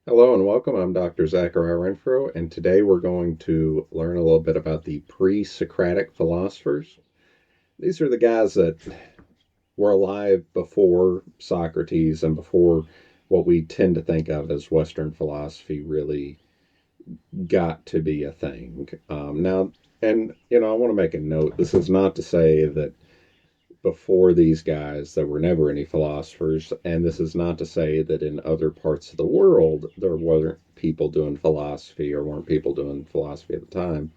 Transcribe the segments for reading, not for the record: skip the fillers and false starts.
Hello and welcome. I'm Dr. Zachariah Renfro, and today we're going to learn a little bit about the pre-Socratic philosophers. These are the guys that were alive before Socrates and before what we tend to think of as Western philosophy really got to be a thing. I want to make a note. This is not to say that before these guys, there were never any philosophers, and this is not to say that in other parts of the world there weren't people doing philosophy or weren't people doing philosophy at the time.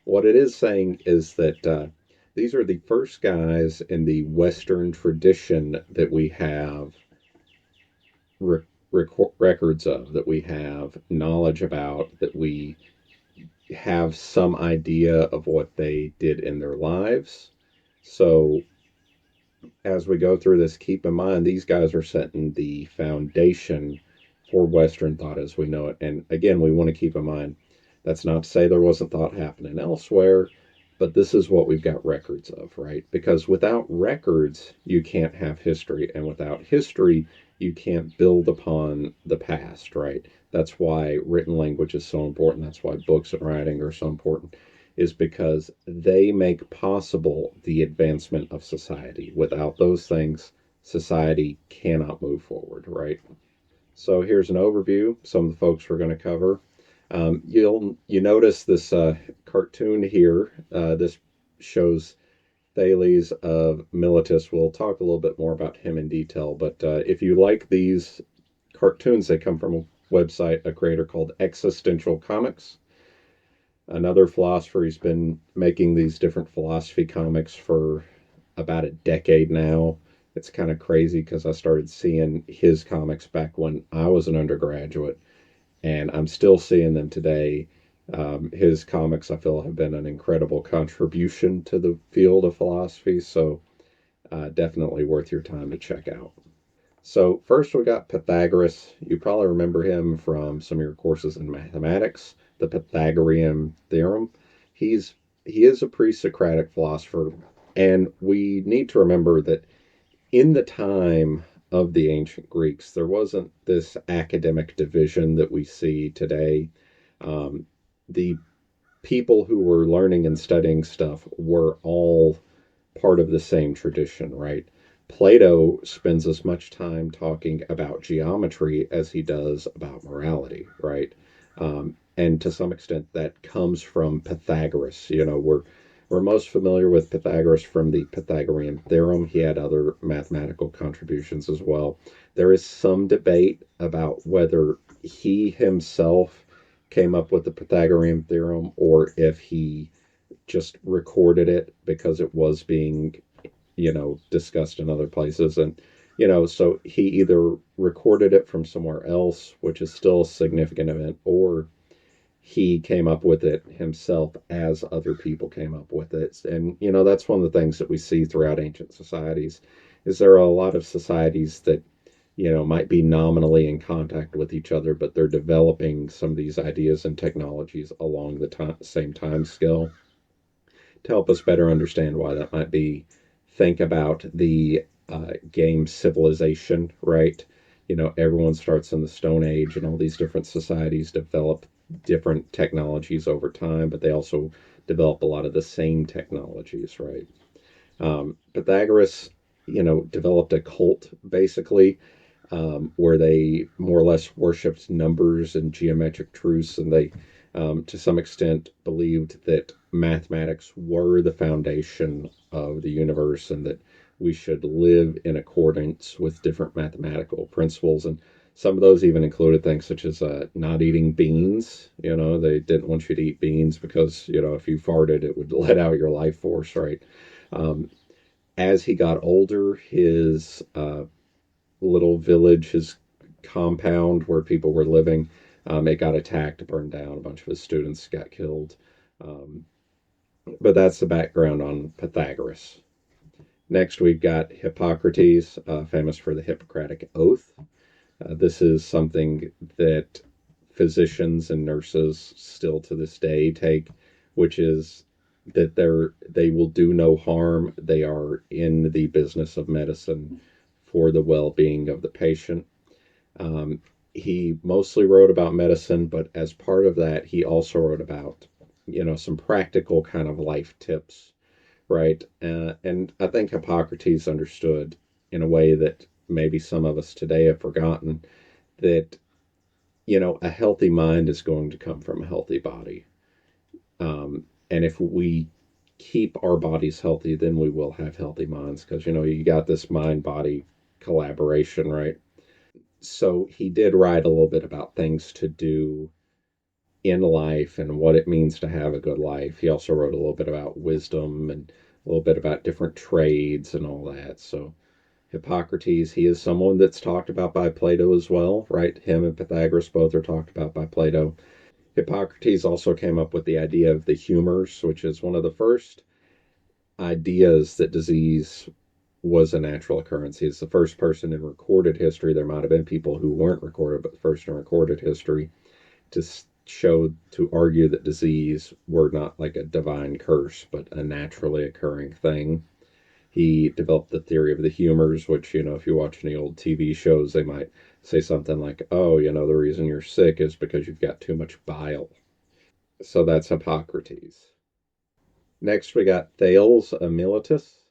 What it is saying is that these are the first guys in the Western tradition that we have re- records of, that we have knowledge about, that we have some idea of what they did in their lives. So as we go through this, keep in mind these guys are setting the foundation for Western thought as we know it. And again, we want to keep in mind that's not to say there wasn't thought happening elsewhere, but this is what we've got records of, right? Because without records, you can't have history. And without history, you can't build upon the past, right? That's why written language is so important. That's why books and writing are so important, is because they make possible the advancement of society. Without those things, society cannot move forward, right? So here's an overview. Some of the folks we're going to cover. You notice this cartoon here. This shows Thales of Miletus. We'll talk a little bit more about him in detail. But if you like these cartoons, they come from a website, a creator called Existential Comics. Another philosopher who's been making these different philosophy comics for about a decade now. It's kind of crazy because I started seeing his comics back when I was an undergraduate, and I'm still seeing them today. His comics, I feel, have been an incredible contribution to the field of philosophy, so definitely worth your time to check out. So, first we got Pythagoras. You probably remember him from some of your courses in mathematics, the Pythagorean theorem. He's he is a pre-Socratic philosopher, and we need to remember that in the time of the ancient Greeks, there wasn't this academic division that we see today. The people who were learning and studying stuff were all part of the same tradition, right? Plato spends as much time talking about geometry as he does about morality, right? And to some extent, that comes from Pythagoras. We're most familiar with Pythagoras from the Pythagorean theorem. He had other mathematical contributions as well. There is some debate about whether he himself came up with the Pythagorean theorem or if he just recorded it because it was being, discussed in other places. And, so he either recorded it from somewhere else, which is still a significant event, or he came up with it himself as other people came up with it. And, that's one of the things that we see throughout ancient societies is there are a lot of societies that, might be nominally in contact with each other, but they're developing some of these ideas and technologies along the same time scale to help us better understand why that might be. Think about the game Civilization, right? Everyone starts in the Stone Age, and all these different societies develop different technologies over time, but they also develop a lot of the same technologies, right? Pythagoras, developed a cult basically where they more or less worshipped numbers and geometric truths, and they, to some extent, believed that mathematics were the foundation of the universe and that we should live in accordance with different mathematical principles. And some of those even included things such as not eating beans. They didn't want you to eat beans because, if you farted, it would let out your life force, right? Um, as he got older, his little village, his compound where people were living. It got attacked, burned down. A bunch of his students got killed. Um, but that's the background on Pythagoras. Next, we've got Hippocrates, famous for the Hippocratic Oath. This is something that physicians and nurses still to this day take, which is that they will do no harm. They are in the business of medicine for the well-being of the patient. Um, He mostly wrote about medicine, but as part of that, he also wrote about, some practical kind of life tips, right? And I think Hippocrates understood in a way that maybe some of us today have forgotten that, a healthy mind is going to come from a healthy body. And if we keep our bodies healthy, then we will have healthy minds because, you got this mind body collaboration, right? So he did write a little bit about things to do in life and what it means to have a good life. He also wrote a little bit about wisdom and a little bit about different trades and all that. So Hippocrates, he is someone that's talked about by Plato as well, right? Him and Pythagoras both are talked about by Plato. Hippocrates also came up with the idea of the humors, which is one of the first ideas that disease was a natural occurrence. He's the first person in recorded history. There might have been people who weren't recorded, but first in recorded history to show, to argue that disease were not like a divine curse, but a naturally occurring thing. He developed the theory of the humors, which, if you watch any old TV shows, they might say something like, oh, the reason you're sick is because you've got too much bile. So that's Hippocrates. Next, we got Thales Amylotus.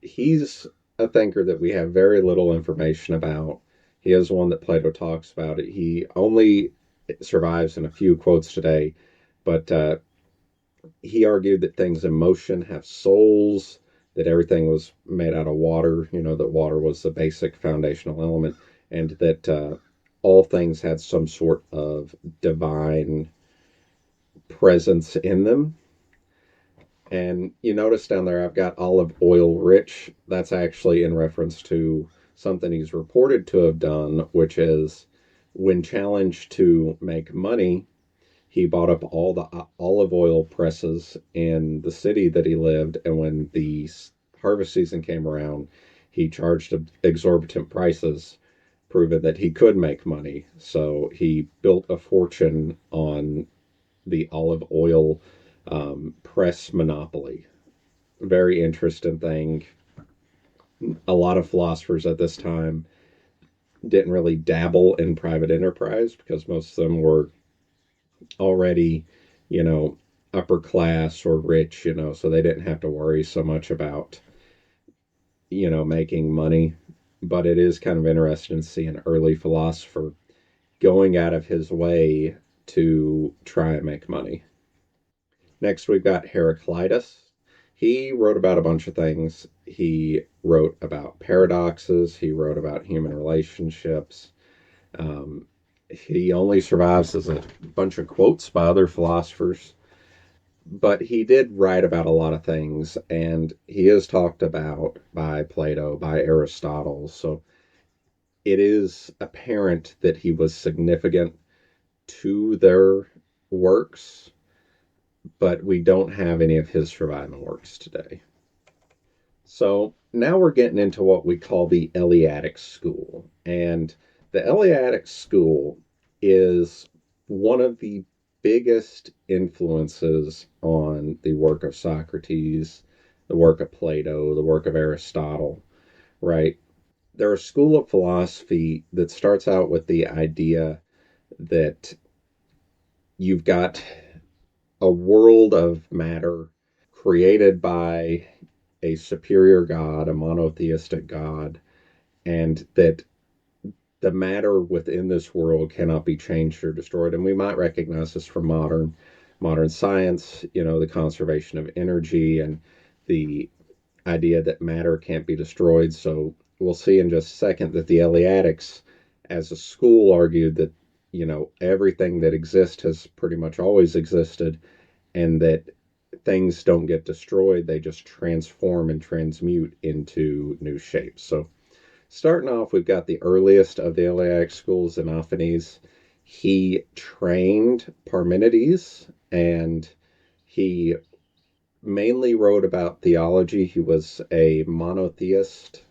He's a thinker that we have very little information about. He is one that Plato talks about. He only survives in a few quotes today, but he argued that things in motion have souls, that everything was made out of water, that water was the basic foundational element, and that all things had some sort of divine presence in them. And you notice down there, I've got olive oil rich. That's actually in reference to something he's reported to have done, which is when challenged to make money, he bought up all the olive oil presses in the city that he lived. And when the harvest season came around, he charged exorbitant prices, proving that he could make money. So he built a fortune on the olive oil press monopoly. Very interesting thing. A lot of philosophers at this time didn't really dabble in private enterprise because most of them were already, you know, upper class or rich, so they didn't have to worry so much about, making money. But it is kind of interesting to see an early philosopher going out of his way to try and make money. Next, we've got Heraclitus. He wrote about a bunch of things. He wrote about paradoxes, he wrote about human relationships. Um, he only survives as a bunch of quotes by other philosophers, but he did write about a lot of things, and he is talked about by Plato, by Aristotle. So it is apparent that he was significant to their works, but we don't have any of his surviving works today. So now we're getting into what we call the Eleatic school. And the Eleatic school is one of the biggest influences on the work of Socrates, the work of Plato, the work of Aristotle, right? They're a school of philosophy that starts out with the idea that you've got a world of matter created by a superior God, a monotheistic God, and that the matter within this world cannot be changed or destroyed. And we might recognize this from modern science, the conservation of energy and the idea that matter can't be destroyed. So we'll see in just a second that the Eleatics, as a school, argued that everything that exists has pretty much always existed, and that things don't get destroyed, they just transform and transmute into new shapes. So starting off, we've got the earliest of the Eleatic schools, Xenophanes. He trained Parmenides, and he mainly wrote about theology. He was a monotheist.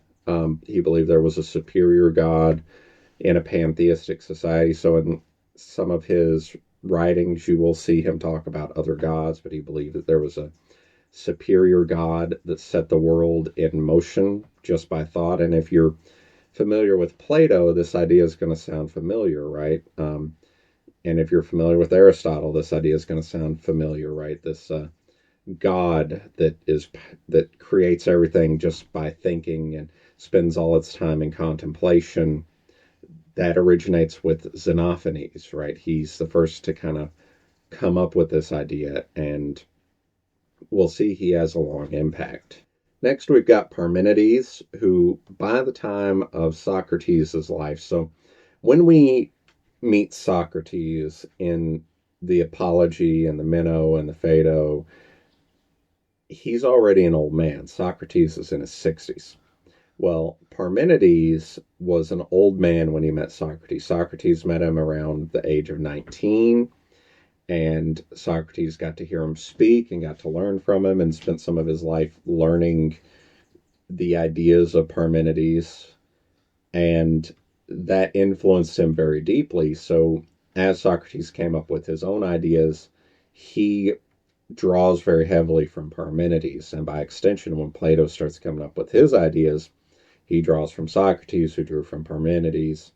He believed there was a superior God in a pantheistic society. So in some of his writings, you will see him talk about other gods, but he believed that there was a superior God that set the world in motion just by thought. And if you're familiar with Plato, this idea is going to sound familiar, right? And if you're familiar with Aristotle, this idea is going to sound familiar, right? This God that creates everything just by thinking and spends all its time in contemplation. That originates with Xenophanes, right? He's the first to kind of come up with this idea, and we'll see he has a long impact. Next, we've got Parmenides, who, by the time of Socrates' life, so when we meet Socrates in the Apology and the Meno and the Phaedo, he's already an old man. Socrates is in his 60s. Well, Parmenides was an old man when he met Socrates. Socrates met him around the age of 19, and Socrates got to hear him speak and got to learn from him and spent some of his life learning the ideas of Parmenides, and that influenced him very deeply. So, as Socrates came up with his own ideas, he draws very heavily from Parmenides, and by extension, when Plato starts coming up with his ideas, he draws from Socrates, who drew from Parmenides.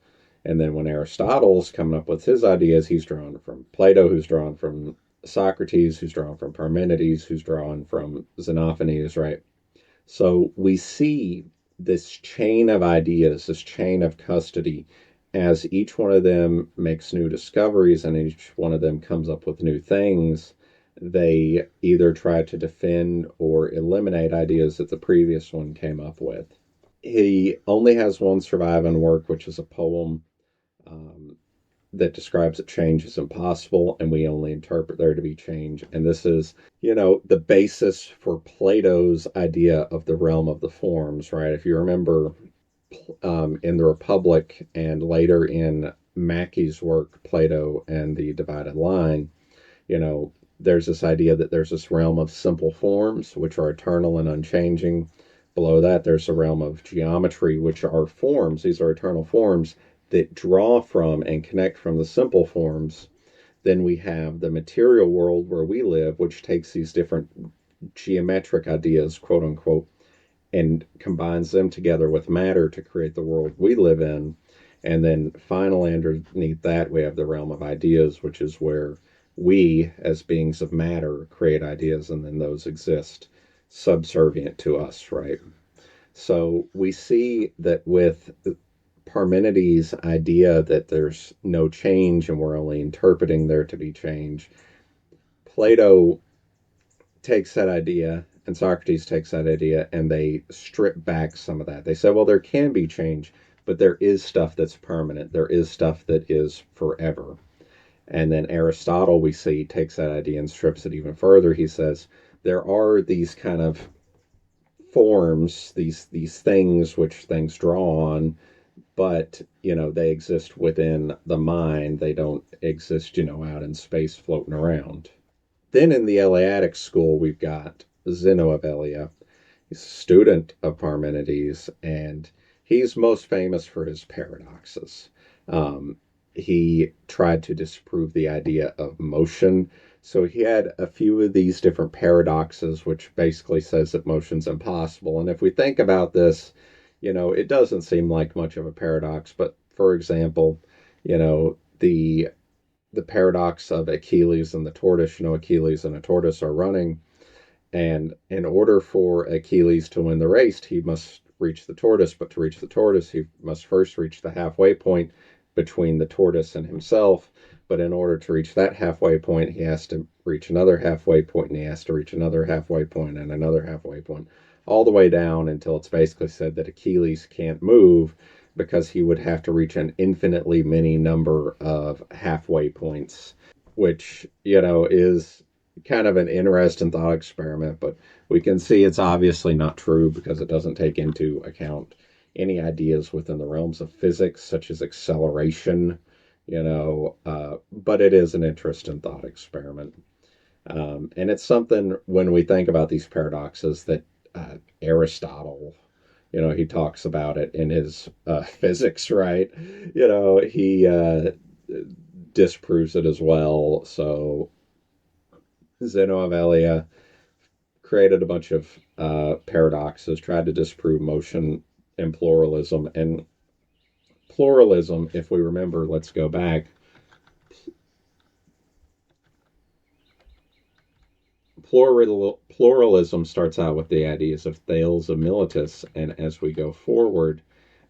And then when Aristotle's coming up with his ideas, he's drawn from Plato, who's drawn from Socrates, who's drawn from Parmenides, who's drawn from Xenophanes, right? So we see this chain of ideas, this chain of custody, as each one of them makes new discoveries and each one of them comes up with new things. They either try to defend or eliminate ideas that the previous one came up with. He only has one surviving work, which is a poem um, that describes that change is impossible and we only interpret there to be change. And this is, the basis for Plato's idea of the realm of the forms, right? If you remember in the Republic and later in Mackey's work, Plato and the Divided Line, you know, there's this idea that there's this realm of simple forms, which are eternal and unchanging. Below that, there's a realm of geometry, which are forms. These are eternal forms that draw from and connect from the simple forms. Then we have the material world where we live, which takes these different geometric ideas, quote unquote, and combines them together with matter to create the world we live in. And then finally, underneath that, we have the realm of ideas, which is where we, as beings of matter, create ideas and then those exist subservient to us, right? So we see that with Parmenides' idea that there's no change and we're only interpreting there to be change, Plato takes that idea and Socrates takes that idea and they strip back some of that. They say, well, there can be change, but there is stuff that's permanent. There is stuff that is forever. And then Aristotle, we see, takes that idea and strips it even further. He says there are these kind of forms, these things which things draw on, but they exist within the mind. They don't exist, out in space floating around. Then in the Eleatic school, we've got Zeno of Elea. He's a student of Parmenides, and he's most famous for his paradoxes. Um, he tried to disprove the idea of motion. So he had a few of these different paradoxes, which basically says that motion's impossible. And if we think about this, it doesn't seem like much of a paradox. But for example, the paradox of Achilles and the tortoise. Achilles and a tortoise are running, and in order for Achilles to win the race, he must reach the tortoise. But to reach the tortoise, he must first reach the halfway point between the tortoise and himself. But in order to reach that halfway point, he has to reach another halfway point, and he has to reach another halfway point and another halfway point, all the way down until it's basically said that Achilles can't move because he would have to reach an infinitely many number of halfway points, which, is kind of an interesting thought experiment, but we can see it's obviously not true because it doesn't take into account any ideas within the realms of physics, such as acceleration, but it is an interesting thought experiment. And it's something when we think about these paradoxes that Aristotle, he talks about it in his physics, right? He disproves it as well. So Zeno of Elea created a bunch of paradoxes, tried to disprove motion and pluralism, and pluralism, if we remember, let's go back. Pluralism starts out with the ideas of Thales of Miletus, and as we go forward,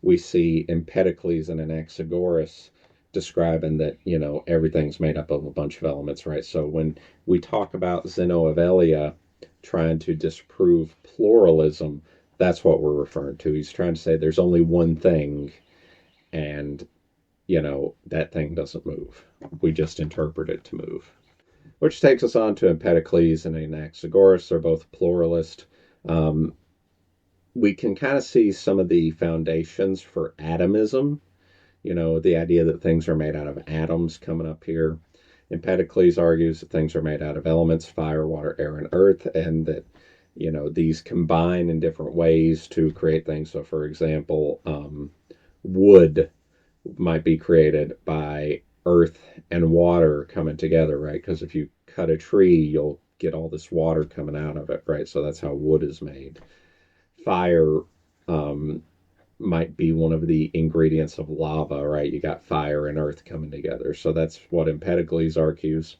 we see Empedocles and Anaxagoras describing that everything's made up of a bunch of elements, right? So when we talk about Zeno of Elea trying to disprove pluralism, that's what we're referring to. He's trying to say there's only one thing, and that thing doesn't move. We just interpret it to move. Which takes us on to Empedocles and Anaxagoras. They're both pluralist. Um, we can kind of see some of the foundations for atomism, the idea that things are made out of atoms coming up here. Empedocles argues that things are made out of elements, fire, water, air, and earth, and that, these combine in different ways to create things. So, for example, wood might be created by earth and water coming together, right? Because if you cut a tree, you'll get all this water coming out of it, right? So that's how wood is made. Fire might be one of the ingredients of lava, right? You got fire and earth coming together. So that's what Empedocles argues.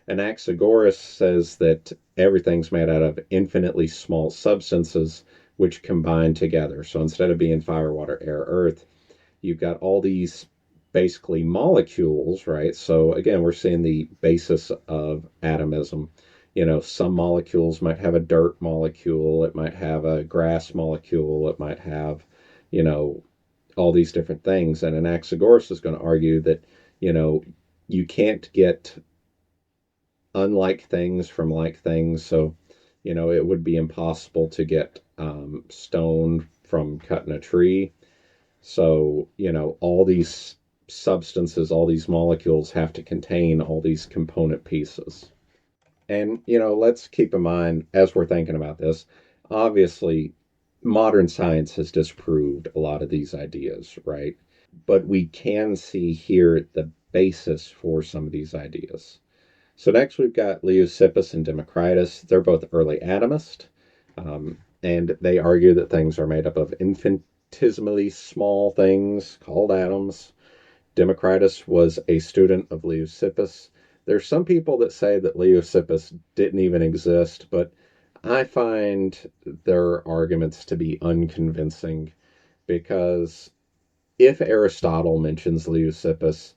Anaxagoras says that everything's made out of infinitely small substances which combine together. So instead of being fire, water, air, earth, you've got all these basically molecules, right? So again, we're seeing the basis of atomism. Some molecules might have a dirt molecule, it might have a grass molecule, it might have, you know, all these different things. And Anaxagoras is going to argue that, you know, you can't get unlike things from like things. So, it would be impossible to get stone from cutting a tree. So, all these substances, all these molecules have to contain all these component pieces. And, let's keep in mind as we're thinking about this, obviously, modern science has disproved a lot of these ideas, right? But we can see here the basis for some of these ideas. So next we've got Leucippus and Democritus. They're both early atomists, and they argue that things are made up of infinitesimally small things called atoms. Democritus was a student of Leucippus. There's some people that say that Leucippus didn't even exist, but I find their arguments to be unconvincing because if Aristotle mentions Leucippus,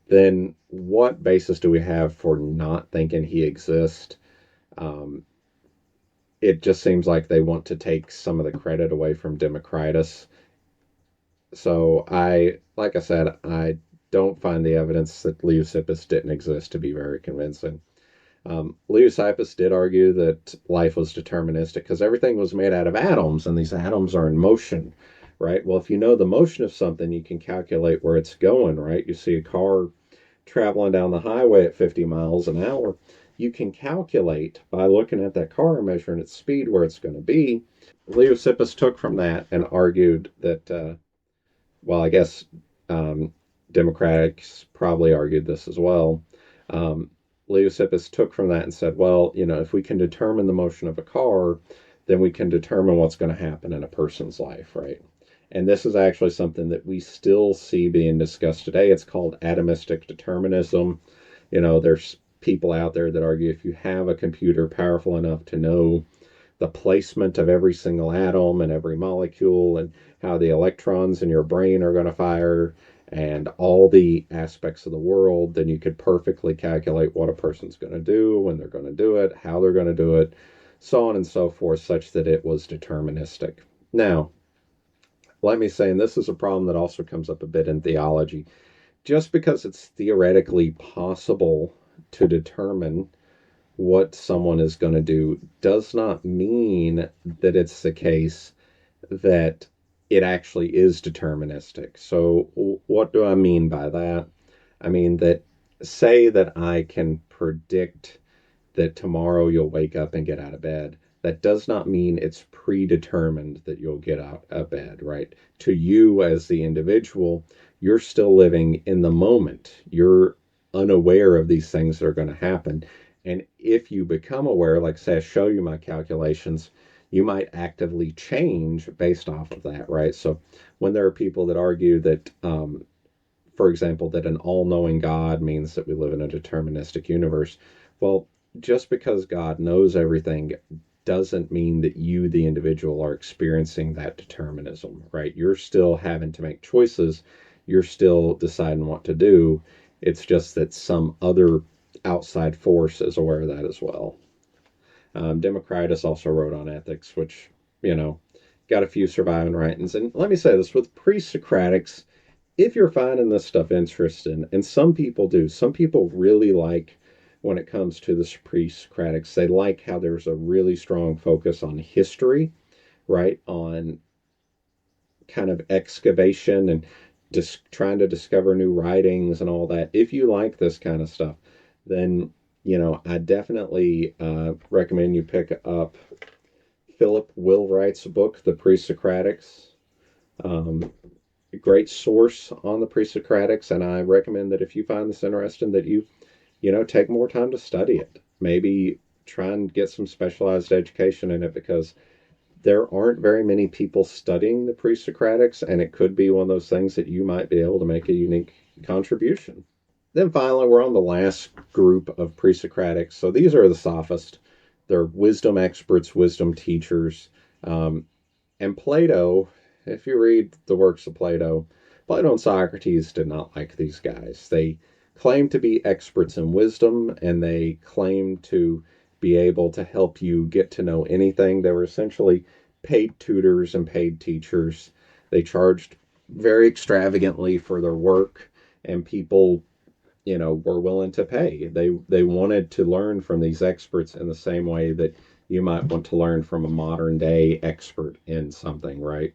then what basis do we have for not thinking he exists? Um, it just seems like they want to take some of the credit away from Democritus. So like I said, I don't find the evidence that Leucippus didn't exist to be very convincing. Leucippus did argue that life was deterministic because everything was made out of atoms, and these atoms are in motion, right? Well, if you know the motion of something, you can calculate where it's going, right? You see a car traveling down the highway at 50 miles an hour. You can calculate by looking at that car and measuring its speed where it's going to be. Leucippus took from that and argued that well, I guess Democrats probably argued this as well. Um, Leucippus took from that and said, well, if we can determine the motion of a car, then we can determine what's going to happen in a person's life, right? And this is actually something that we still see being discussed today. It's called atomistic determinism. There's people out there that argue if you have a computer powerful enough to know the placement of every single atom and every molecule and how the electrons in your brain are going to fire and all the aspects of the world, then you could perfectly calculate what a person's going to do, when they're going to do it, how they're going to do it, so on and so forth, such that it was deterministic. Now, let me say, and this is a problem that also comes up a bit in theology, just because it's theoretically possible to determine what someone is going to do does not mean that it's the case that it actually is deterministic. So, what do I mean by that? I mean that say that I can predict that tomorrow you'll wake up and get out of bed. That does not mean it's predetermined that you'll get out of bed, right? To you as the individual, you're still living in the moment. You're unaware of these things that are going to happen. And if you become aware, like say I show you my calculations, you might actively change based off of that, right? So when there are people that argue that for example, that an all knowing God means that we live in a deterministic universe. Well, just because God knows everything doesn't mean that you, the individual, are experiencing that determinism, right? You're still having to make choices. You're still deciding what to do. It's just that some other outside force is aware of that as well. Democritus also wrote on ethics, which, you know, got a few surviving writings. And let me say this with pre Socratics, if you're finding this stuff interesting, and some people do, some people really like when it comes to the pre Socratics, they like how there's a really strong focus on history, right? On kind of excavation and just trying to discover new writings and all that. If you like this kind of stuff, then I definitely recommend you pick up Philip Wheelwright's book, The Pre-Socratics. Um, Great source on the Pre-Socratics, and I recommend that if you find this interesting, that you take more time to study it. Maybe try and get some specialized education in it because there aren't very many people studying the Pre-Socratics, and it could be one of those things that you might be able to make a unique contribution. Then finally, we're on the last group of Pre-Socratics. So these are the sophists. They're wisdom experts, wisdom teachers. And Plato, if you read the works of Plato, Plato and Socrates did not like these guys. They claimed to be experts in wisdom and they claimed to be able to help you get to know anything. They were essentially paid tutors and paid teachers. They charged very extravagantly for their work, and people were willing to pay. They wanted to learn from these experts in the same way that you might want to learn from a modern day expert in something, right?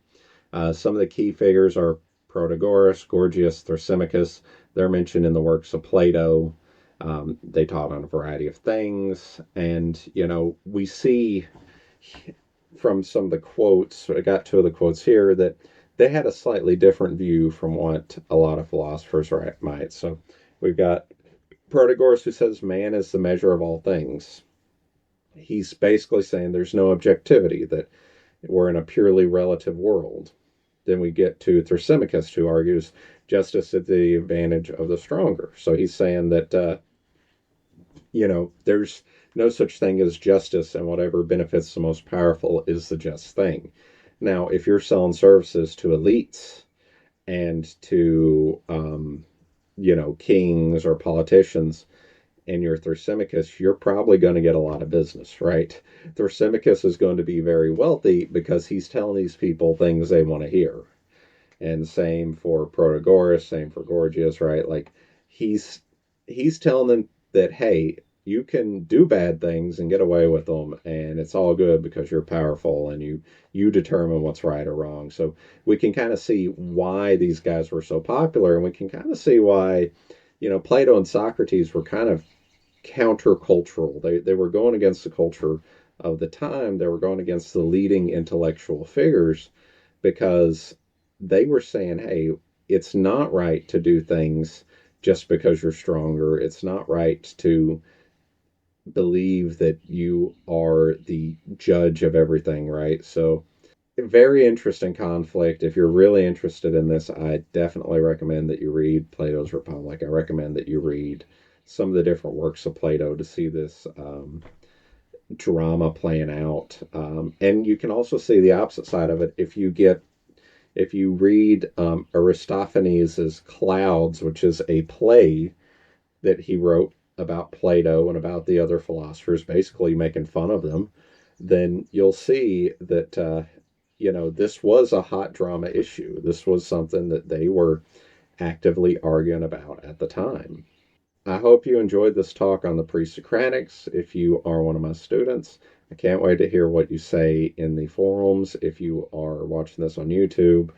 Some of the key figures are Protagoras, Gorgias, Thrasymachus. They're mentioned in the works of Plato. They taught on a variety of things, and we see from some of the quotes. I got two of the quotes here that they had a slightly different view from what a lot of philosophers might. So we've got Protagoras, who says man is the measure of all things. He's basically saying there's no objectivity, that we're in a purely relative world. Then we get to Thrasymachus, who argues justice is the advantage of the stronger. So he's saying that, there's no such thing as justice, and whatever benefits the most powerful is the just thing. Now, if you're selling services to elites and to, kings or politicians, and you're Thrasymachus, you're probably going to get a lot of business, right? Thrasymachus is going to be very wealthy because he's telling these people things they want to hear. And same for Protagoras, same for Gorgias, right? Like he's he's telling them that, hey, you can do bad things and get away with them, and it's all good because you're powerful and you determine what's right or wrong. So we can kind of see why these guys were so popular, and we can kind of see why Plato and Socrates were kind of countercultural. They were going against the culture of the time. They were going against the leading intellectual figures because they were saying, hey, it's not right to do things just because you're stronger. It's not right to believe that you are the judge of everything, right? So, very interesting conflict. If you're really interested in this, I definitely recommend that you read Plato's Republic. I recommend that you read some of the different works of Plato to see this drama playing out. And you can also see the opposite side of it if you read Aristophanes' Clouds, which is a play that he wrote about Plato and about the other philosophers, basically making fun of them, then you'll see that, this was a hot drama issue. This was something that they were actively arguing about at the time. I hope you enjoyed this talk on the Pre-Socratics. If you are one of my students, I can't wait to hear what you say in the forums. If you are watching this on YouTube,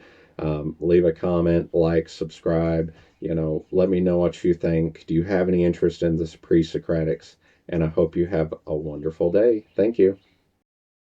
leave a comment, like, subscribe. Let me know what you think. Do you have any interest in this Pre-Socratics? And I hope you have a wonderful day. Thank you.